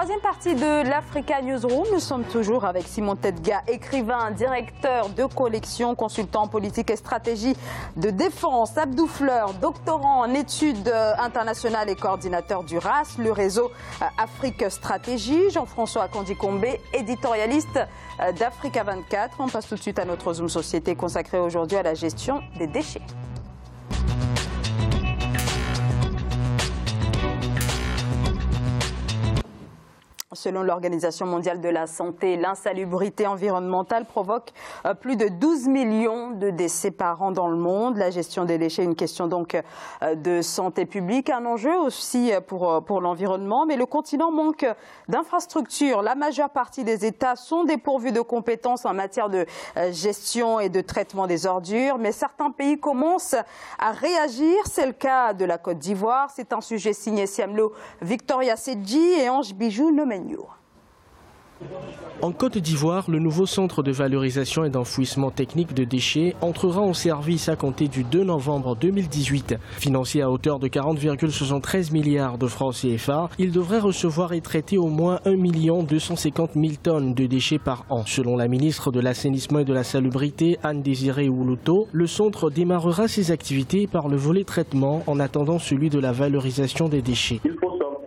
Troisième partie de l'Africa Newsroom, nous sommes toujours avec Simon Tedga, écrivain, directeur de collection, consultant en politique et stratégie de défense, Abdou Fleur, doctorant en études internationales et coordinateur du RAS, le réseau Afrique Stratégie, Jean-François Kandikombe, éditorialiste d'Africa 24. On passe tout de suite à notre Zoom Société consacré aujourd'hui à la gestion des déchets. Selon l'Organisation mondiale de la santé, l'insalubrité environnementale provoque plus de 12 millions de décès par an dans le monde. La gestion des déchets est une question donc de santé publique, un enjeu aussi pour l'environnement. Mais le continent manque d'infrastructures. La majeure partie des États sont dépourvus de compétences en matière de gestion et de traitement des ordures. Mais certains pays commencent à réagir. C'est le cas de la Côte d'Ivoire. C'est un sujet signé Siamlo, Victoria Sedji et Ange Bijou Nomenyo. En Côte d'Ivoire, le nouveau centre de valorisation et d'enfouissement technique de déchets entrera en service à compter du 2 novembre 2018. Financé à hauteur de 40,73 milliards de francs CFA, il devrait recevoir et traiter au moins 1 250 000 tonnes de déchets par an. Selon la ministre de l'Assainissement et de la Salubrité, Anne-Désirée Oulouto, le centre démarrera ses activités par le volet traitement en attendant celui de la valorisation des déchets.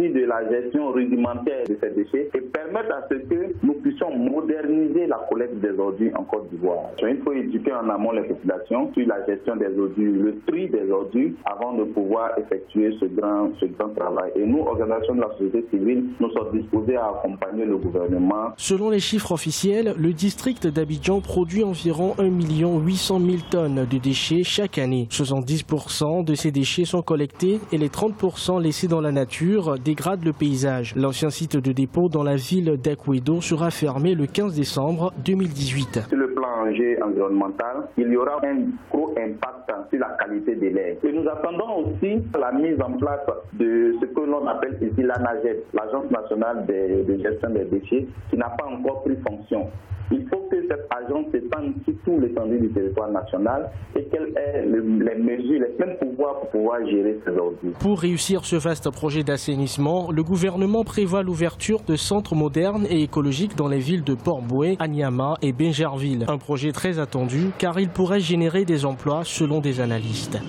De la gestion rudimentaire de ces déchets et permettre à ce que nous puissions moderniser la collecte des ordures en Côte d'Ivoire. Il faut éduquer en amont les populations sur la gestion des ordures, le tri des ordures avant de pouvoir effectuer ce grand travail. Et nous, organisations de la société civile, nous sommes disposés à accompagner le gouvernement. Selon les chiffres officiels, le district d'Abidjan produit environ 1 800 000 tonnes de déchets chaque année. 70% de ces déchets sont collectés et les 30% laissés dans la nature dégrade le paysage. L'ancien site de dépôt dans la ville d'Akwedo sera fermé le 15 décembre 2018. Sur le plan environnemental, il y aura un gros impact sur la qualité de l'air. Et nous attendons aussi la mise en place de ce que l'on appelle ici l'ANAGED, l'Agence nationale de gestion des déchets, qui n'a pas encore pris fonction. Il faut que cette agence s'étende sur tout l'étendue du territoire national et qu'elle ait les mesures, les pleins pouvoirs pour pouvoir gérer ces ordures. Pour réussir ce vaste projet d'assainissement, le gouvernement prévoit l'ouverture de centres modernes et écologiques dans les villes de Port-Boué, Anyama et Bingerville. Un projet très attendu car il pourrait générer des emplois selon des analystes.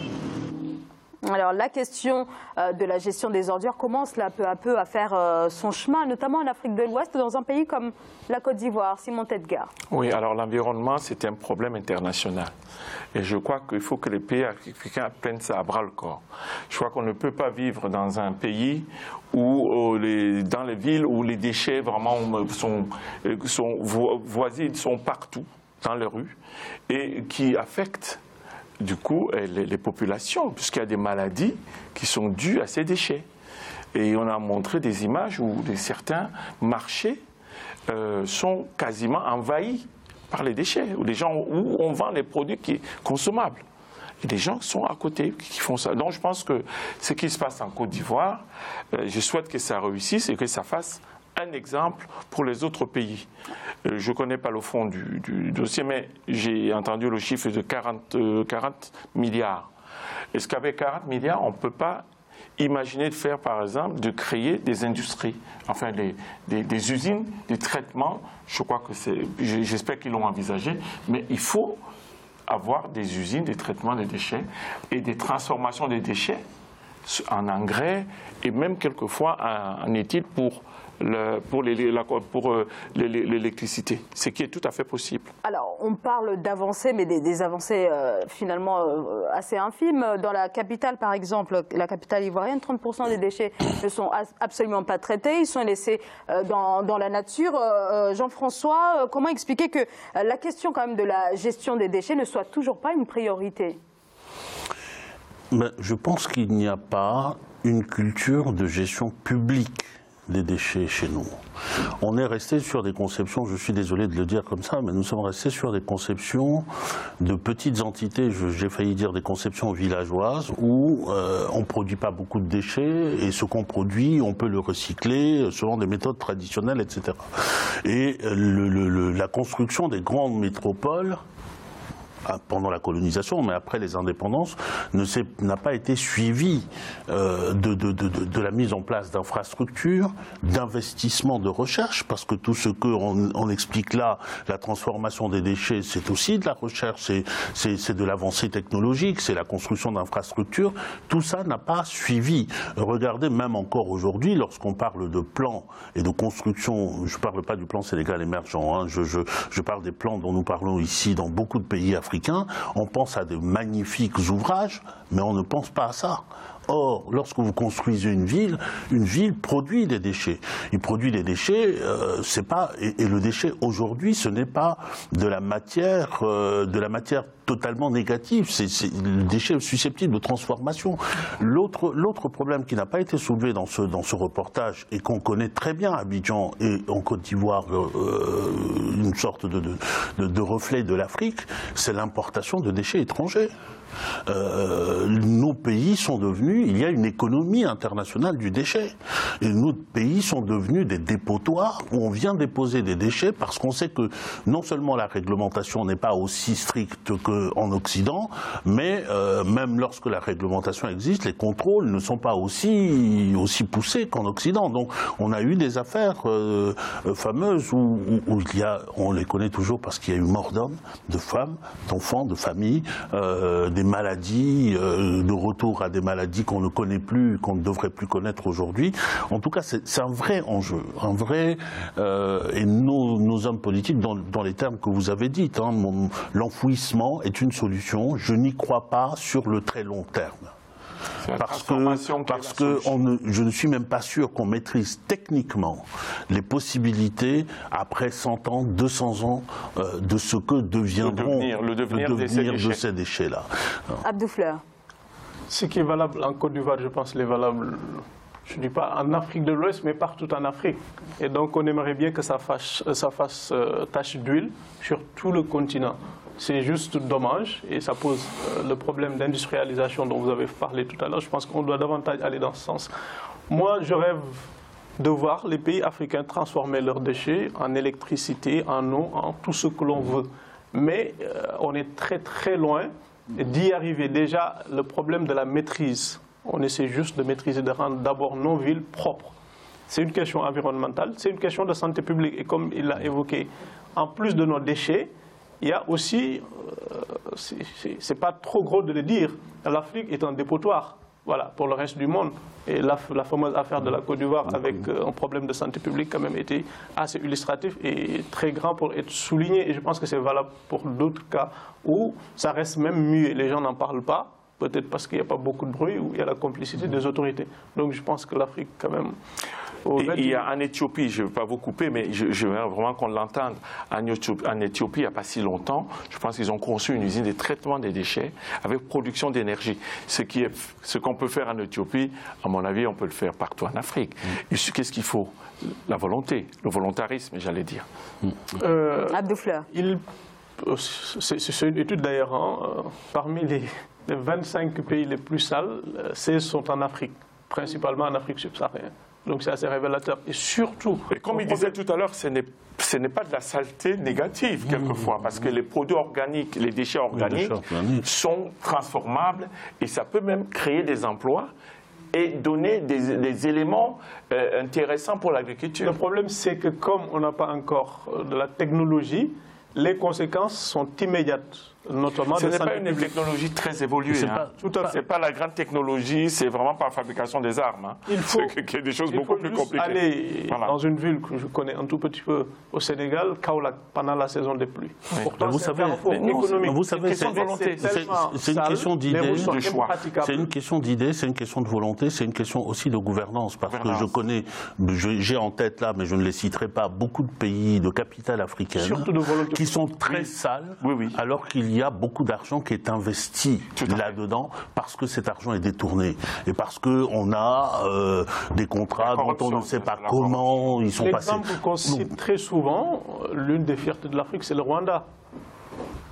Alors la question de la gestion des ordures commence là peu à peu à faire son chemin, notamment en Afrique de l'Ouest, dans un pays comme la Côte d'Ivoire. Simon Tedga. Oui, alors l'environnement, c'est un problème international. Et je crois qu'il faut que les pays africains prennent ça à bras le corps. Je crois qu'on ne peut pas vivre dans un pays où, dans les villes où les déchets vraiment sont voisins, sont partout dans les rues et qui affectent du coup les populations, puisqu'il y a des maladies qui sont dues à ces déchets. Et on a montré des images où certains marchés sont quasiment envahis par les déchets, où on vend les produits consommables. Et des gens sont à côté qui font ça. Donc je pense que ce qui se passe en Côte d'Ivoire, je souhaite que ça réussisse et que ça fasse un exemple pour les autres pays. Je ne connais pas le fond du dossier, mais j'ai entendu le chiffre de 40 milliards. Est-ce qu'avec 40 milliards, on ne peut pas imaginer de faire, par exemple, de créer des industries, enfin des usines de traitement? Je crois que j'espère qu'ils l'ont envisagé, mais il faut avoir des usines de traitement des déchets et des transformations des déchets en engrais et même quelquefois en études pour l'électricité, ce qui est tout à fait possible. Alors, on parle d'avancées, mais des avancées finalement assez infimes. Dans la capitale, par exemple, la capitale ivoirienne, 30% des déchets ne sont absolument pas traités. Ils sont laissés dans la nature. Jean-François, comment expliquer que la question quand même de la gestion des déchets ne soit toujours pas une priorité? Je pense qu'il n'y a pas une culture de gestion publique des déchets chez nous. On est resté sur des conceptions, je suis désolé de le dire comme ça, mais nous sommes restés sur des conceptions de petites entités, j'ai failli dire des conceptions villageoises, où on ne produit pas beaucoup de déchets, et ce qu'on produit, on peut le recycler selon des méthodes traditionnelles, etc. Et la construction des grandes métropoles pendant la colonisation, mais après les indépendances, n'a pas été suivi de la mise en place d'infrastructures, d'investissements de recherche, parce que tout ce qu'on explique là, la transformation des déchets, c'est aussi de la recherche, c'est de l'avancée technologique, c'est la construction d'infrastructures. Tout ça n'a pas suivi. Regardez, même encore aujourd'hui, lorsqu'on parle de plans et de construction, je ne parle pas du plan Sénégal émergent, hein, je parle des plans dont nous parlons ici dans beaucoup de pays africains, on pense à de magnifiques ouvrages, mais on ne pense pas à ça. Or, lorsque vous construisez une ville produit des déchets. Il produit des déchets, c'est pas, et le déchet aujourd'hui, ce n'est pas de la matière totalement négative. C'est le déchet susceptible de transformation. L'autre problème qui n'a pas été soulevé dans ce reportage et qu'on connaît très bien à Abidjan et en Côte d'Ivoire, une sorte de reflet de l'Afrique, c'est l'importation de déchets étrangers. Nos pays sont devenus, il y a une économie internationale du déchet. Et nos pays sont devenus des dépotoirs où on vient déposer des déchets parce qu'on sait que non seulement la réglementation n'est pas aussi stricte qu'en Occident, mais même lorsque la réglementation existe, les contrôles ne sont pas aussi poussés qu'en Occident. Donc on a eu des affaires fameuses où il y a, on les connaît toujours parce qu'il y a eu mort d'hommes, de femmes, d'enfants, de familles, des maladies, de retour à des maladies qu'on ne connaît plus, qu'on ne devrait plus connaître aujourd'hui. En tout cas, c'est un vrai enjeu, un vrai... et nos hommes politiques, dans les termes que vous avez dit, hein, l'enfouissement est une solution. Je n'y crois pas sur le très long terme. Parce que je ne suis même pas sûr qu'on maîtrise techniquement les possibilités, après 100 ans, 200 ans, de ce que deviendront le devenir de ces déchets-là. Abdou Fleur. Ce qui est valable en Côte d'Ivoire, je pense, est valable, je ne dis pas en Afrique de l'Ouest, mais partout en Afrique. Et donc on aimerait bien que ça fasse tache d'huile sur tout le continent. C'est juste dommage et ça pose le problème d'industrialisation dont vous avez parlé tout à l'heure. Je pense qu'on doit davantage aller dans ce sens. Moi, je rêve de voir les pays africains transformer leurs déchets en électricité, en eau, en tout ce que l'on veut. Mais on est très très loin d'y arriver. Déjà, le problème de la maîtrise. On essaie juste de maîtriser, de rendre d'abord nos villes propres. C'est une question environnementale, c'est une question de santé publique. Et comme il l'a évoqué, en plus de nos déchets, il y a aussi, c'est pas trop gros de le dire, l'Afrique est un dépotoir, voilà, pour le reste du monde. Et la fameuse affaire de la Côte d'Ivoire avec un problème de santé publique quand même était assez illustratif et très grand pour être souligné. Et je pense que c'est valable pour d'autres cas où ça reste même muet, les gens n'en parlent pas, peut-être parce qu'il n'y a pas beaucoup de bruit ou il y a la complicité des autorités. Donc je pense que l'Afrique quand même... Il y a en Éthiopie, je ne veux pas vous couper, mais je veux vraiment qu'on l'entende. En Éthiopie, il n'y a pas si longtemps, je pense qu'ils ont conçu une usine de traitement des déchets avec production d'énergie. Ce qu'on peut faire en Éthiopie, à mon avis, on peut le faire partout en Afrique. Qu'est-ce qu'il faut? La volonté, le volontarisme, j'allais dire. Abdou Fleur. C'est une étude d'ailleurs, hein, parmi les 25 pays les plus sales, 16 sont en Afrique, principalement en Afrique subsaharienne. Donc c'est assez révélateur. Et surtout... Et comme il disait tout à l'heure, ce n'est pas de la saleté négative quelquefois, parce que les produits organiques, les déchets organiques sont transformables et ça peut même créer des emplois et donner des éléments intéressants pour l'agriculture. Le problème, c'est que comme on n'a pas encore de la technologie, les conséquences sont immédiates. Notamment ce n'est pas une technologie très évoluée. Ce n'est pas la grande technologie, c'est vraiment par fabrication des armes. Hein. Il faut des choses beaucoup plus compliquées. Aller dans une ville que je connais un tout petit peu au Sénégal, Kaolack, pendant la saison des pluies. Oui. Pourtant, vous savez, c'est une question d'idée, de choix. C'est une question d'idée, c'est une question de volonté, c'est une question aussi de gouvernance. Parce que je connais, j'ai en tête là, mais je ne les citerai pas, beaucoup de pays de capitale africaine qui sont très sales, alors qu'il y a beaucoup d'argent qui est investi là-dedans parce que cet argent est détourné et parce qu'on a des contrats dont on ne sait pas comment ils sont passés. L'exemple qu'on cite très souvent, l'une des fiertés de l'Afrique, c'est le Rwanda.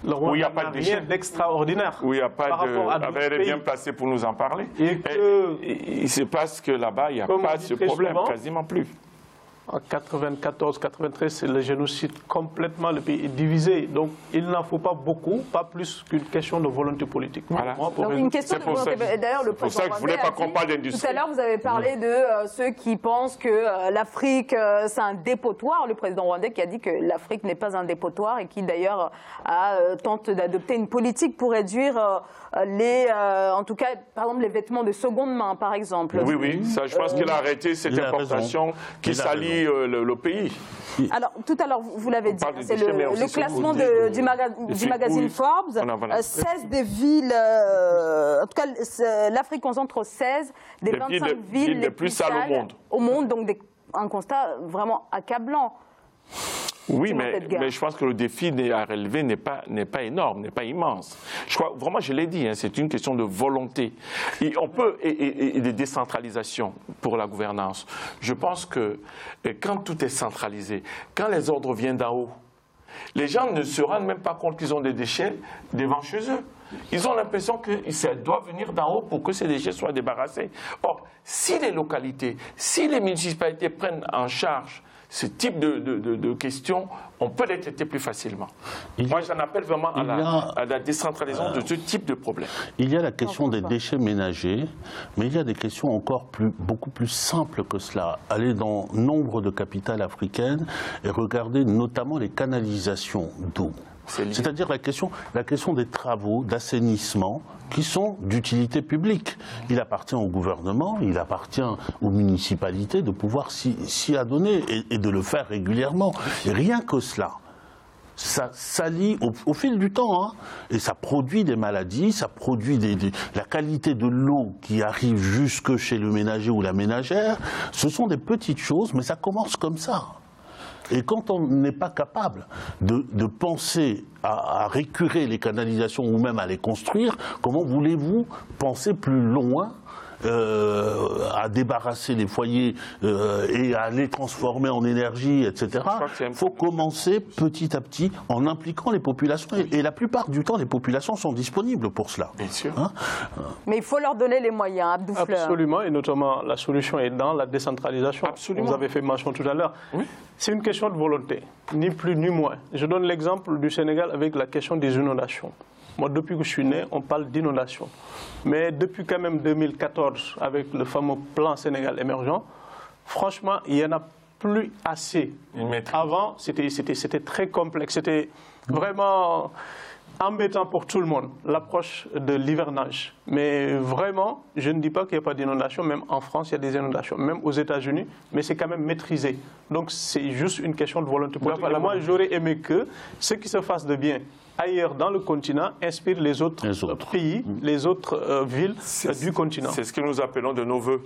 Le Rwanda il n'y a pas de rien d'extraordinaire. Oui, il n'y a pas de... Elle est bien placée pour nous en parler. Il se passe que là-bas, il n'y a pas de ce problème, quasiment plus. En 94, 93, c'est le génocide complètement, le pays est divisé. Donc il n'en faut pas beaucoup, pas plus qu'une question de volonté politique. Voilà. Donc, une question de volonté. D'ailleurs, le président je voulais pas qu'on parle d'industrie. Tout à l'heure, vous avez parlé de ceux qui pensent que l'Afrique, c'est un dépotoir. Le président rwandais qui a dit que l'Afrique n'est pas un dépotoir et qui d'ailleurs tente d'adopter une politique pour réduire en tout cas, par exemple, les vêtements de seconde main, par exemple. Oui, oui, ça, je pense qu'il a arrêté cette importation qui salit le pays. Alors, tout à l'heure, vous l'avez dit, c'est le classement du magazine Forbes. 16 des villes, en tout cas, l'Afrique concentre 16 des 25 villes les plus sales au monde. Donc, un constat vraiment accablant. Oui, mais je pense que le défi à relever n'est pas énorme, n'est pas immense. Je crois, vraiment, je l'ai dit, hein, c'est une question de volonté. Et on peut, et de décentralisation pour la gouvernance. Je pense que quand tout est centralisé, quand les ordres viennent d'en haut, les gens ne se rendent même pas compte qu'ils ont des déchets devant chez eux. Ils ont l'impression que ça doit venir d'en haut pour que ces déchets soient débarrassés. Or, si les localités, si les municipalités prennent en charge ce type de questions, on peut les traiter plus facilement. Moi, j'en appelle vraiment à la décentralisation de ce type de problème. Il y a la question des déchets ménagers, mais il y a des questions beaucoup plus simples que cela. Aller dans nombre de capitales africaines et regarder notamment les canalisations d'eau. C'est-à-dire la question des travaux d'assainissement qui sont d'utilité publique. Il appartient au gouvernement, il appartient aux municipalités de pouvoir s'y adonner et de le faire régulièrement. Et rien que cela, ça salit au fil du temps, hein, et ça produit des maladies, ça produit la qualité de l'eau qui arrive jusque chez le ménager ou la ménagère. Ce sont des petites choses, mais ça commence comme ça. Et quand on n'est pas capable de penser à récurer les canalisations ou même à les construire, comment voulez-vous penser plus loin à débarrasser les foyers et à les transformer en énergie, etc. Il faut commencer petit à petit en impliquant les populations. Et la plupart du temps, les populations sont disponibles pour cela. Bien sûr. Hein? Mais il faut leur donner les moyens, Abdou Fleur. Absolument, et notamment la solution est dans la décentralisation. Absolument. Vous avez fait mention tout à l'heure. Oui. C'est une question de volonté, ni plus ni moins. Je donne l'exemple du Sénégal avec la question des inondations. Moi, depuis que je suis né, on parle d'inondation. Mais depuis quand même 2014, avec le fameux plan Sénégal émergent, franchement, il n'y en a plus assez. Avant, c'était très complexe. C'était vraiment embêtant pour tout le monde, l'approche de l'hivernage. Mais vraiment, je ne dis pas qu'il n'y a pas d'inondation. Même en France, il y a des inondations. Même aux États-Unis, mais c'est quand même maîtrisé. Donc, c'est juste une question de volonté politique. Moi, j'aurais aimé que ce qui se fasse de bien ailleurs dans le continent inspire les autres pays, les autres villes du continent. C'est ce que nous appelons de nos voeux.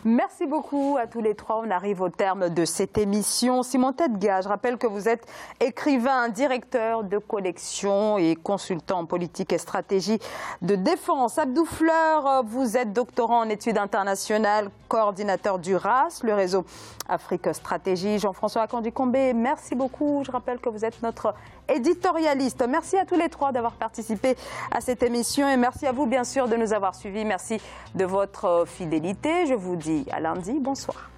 Merci beaucoup à tous les trois. On arrive au terme de cette émission. Simon Tedga, je rappelle que vous êtes écrivain, directeur de collection et consultant en politique et stratégie de défense. Abdou Fleur, vous êtes doctorant en études internationales, coordinateur du RAS, le réseau Afrique Stratégie. Jean-François Akanji-Combé, merci beaucoup. Je rappelle que vous êtes notre éditorialiste. Merci à tous les trois d'avoir participé à cette émission et merci à vous bien sûr de nous avoir suivis. Merci de votre fidélité. Je vous dis à lundi. Bonsoir.